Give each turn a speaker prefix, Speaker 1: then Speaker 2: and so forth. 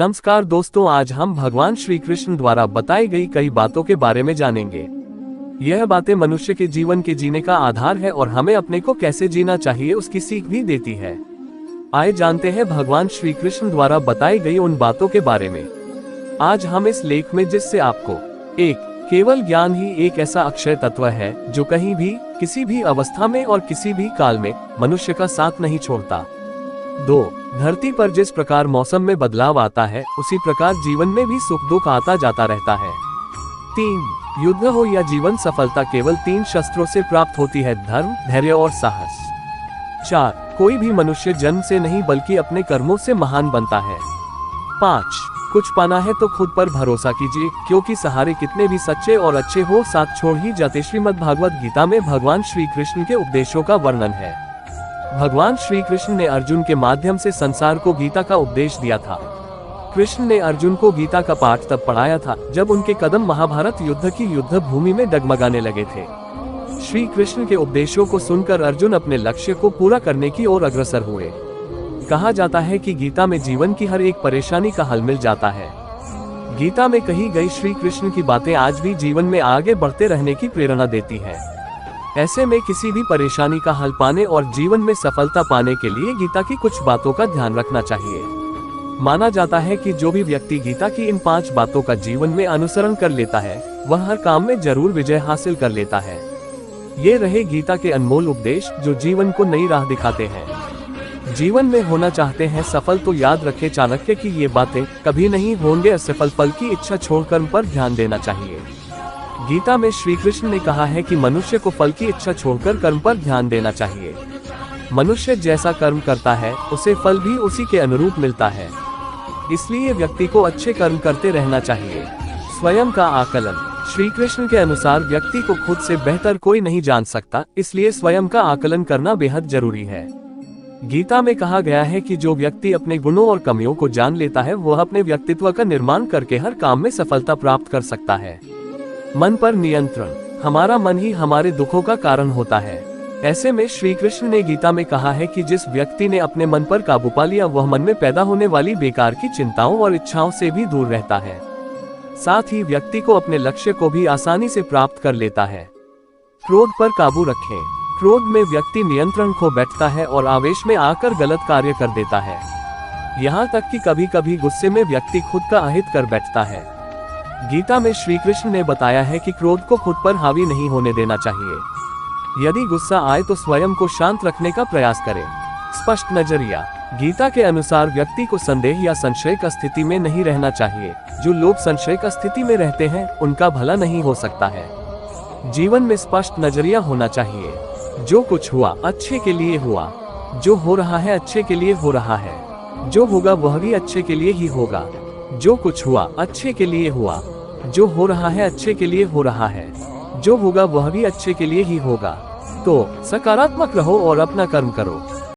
Speaker 1: नमस्कार दोस्तों, आज हम भगवान श्री कृष्ण द्वारा बताई गई कई बातों के बारे में जानेंगे। यह बातें मनुष्य के जीवन के जीने का आधार है और हमें अपने को कैसे जीना चाहिए उसकी सीख भी देती है। आइए जानते हैं भगवान श्री कृष्ण द्वारा बताई गई उन बातों के बारे में। आज हम इस लेख में जिससे आपको केवल ज्ञान ही एक ऐसा अक्षय तत्व है जो कहीं भी, किसी भी अवस्था में और किसी भी काल में मनुष्य का साथ नहीं छोड़ता। 2. धरती पर जिस प्रकार मौसम में बदलाव आता है उसी प्रकार जीवन में भी सुख दुख आता जाता रहता है। 3. युद्ध हो या जीवन सफलता केवल 3 शस्त्रों से प्राप्त होती है: धर्म, धैर्य और साहस। 4. कोई भी मनुष्य जन्म से नहीं बल्कि अपने कर्मों से महान बनता है। 5. कुछ पाना है तो खुद पर भरोसा कीजिए, क्योंकि सहारे कितने भी सच्चे और अच्छे हो साथ छोड़ ही जाते। श्रीमद् भागवत गीता में भगवान श्री कृष्ण के उपदेशों का वर्णन है। भगवान श्री कृष्ण ने अर्जुन के माध्यम से संसार को गीता का उपदेश दिया था। कृष्ण ने अर्जुन को गीता का पाठ तब पढ़ाया था जब उनके कदम महाभारत युद्ध की युद्ध भूमि में डगमगाने लगे थे। श्री कृष्ण के उपदेशों को सुनकर अर्जुन अपने लक्ष्य को पूरा करने की ओर अग्रसर हुए। कहा जाता है कि गीता में जीवन की हर एक परेशानी का हल मिल जाता है। गीता में कही गई श्री कृष्ण की बातें आज भी जीवन में आगे बढ़ते रहने की प्रेरणा देती है। ऐसे में किसी भी परेशानी का हल पाने और जीवन में सफलता पाने के लिए गीता की कुछ बातों का ध्यान रखना चाहिए। माना जाता है कि जो भी व्यक्ति गीता की इन 5 बातों का जीवन में अनुसरण कर लेता है वह हर काम में जरूर विजय हासिल कर लेता है। ये रहे गीता के अनमोल उपदेश जो जीवन को नई राह दिखाते हैं। जीवन में होना चाहते हैं सफल तो याद रखें चाणक्य की ये बातें, कभी नहीं होंगे असफल, फल की इच्छा छोड़ कर्म पर ध्यान देना चाहिए। गीता में श्री कृष्ण ने कहा है कि मनुष्य को फल की इच्छा छोड़कर कर्म पर ध्यान देना चाहिए। मनुष्य जैसा कर्म करता है उसे फल भी उसी के अनुरूप मिलता है, इसलिए व्यक्ति को अच्छे कर्म करते रहना चाहिए। स्वयं का आकलन। श्री कृष्ण के अनुसार व्यक्ति को खुद से बेहतर कोई नहीं जान सकता, इसलिए स्वयं का आकलन करना बेहद जरूरी है। गीता में कहा गया है कि जो व्यक्ति अपने गुणों और कमियों को जान लेता है वह अपने व्यक्तित्व का निर्माण करके हर काम में सफलता प्राप्त कर सकता है। मन पर नियंत्रण। हमारा मन ही हमारे दुखों का कारण होता है। ऐसे में श्री कृष्ण ने गीता में कहा है कि जिस व्यक्ति ने अपने मन पर काबू पा लिया वह मन में पैदा होने वाली बेकार की चिंताओं और इच्छाओं से भी दूर रहता है। साथ ही व्यक्ति को अपने लक्ष्य को भी आसानी से प्राप्त कर लेता है। क्रोध पर काबू रखें। क्रोध में व्यक्ति नियंत्रण खो बैठता है और आवेश में आकर गलत कार्य कर देता है। यहाँ तक कि कभी कभी गुस्से में व्यक्ति खुद का अहित कर बैठता है। गीता में श्री कृष्ण ने बताया है कि क्रोध को खुद पर हावी नहीं होने देना चाहिए। यदि गुस्सा आए तो स्वयं को शांत रखने का प्रयास करें। स्पष्ट नजरिया। गीता के अनुसार व्यक्ति को संदेह या संशय की स्थिति में नहीं रहना चाहिए। जो लोग संशय की स्थिति में रहते हैं उनका भला नहीं हो सकता है। जीवन में स्पष्ट नजरिया होना चाहिए। जो कुछ हुआ अच्छे के लिए हुआ, जो हो रहा है अच्छे के लिए हो रहा है, जो होगा वह भी अच्छे के लिए ही होगा। जो कुछ हुआ अच्छे के लिए हुआ, जो हो रहा है अच्छे के लिए हो रहा है, जो होगा वह भी अच्छे के लिए ही होगा। तो सकारात्मक रहो और अपना कर्म करो।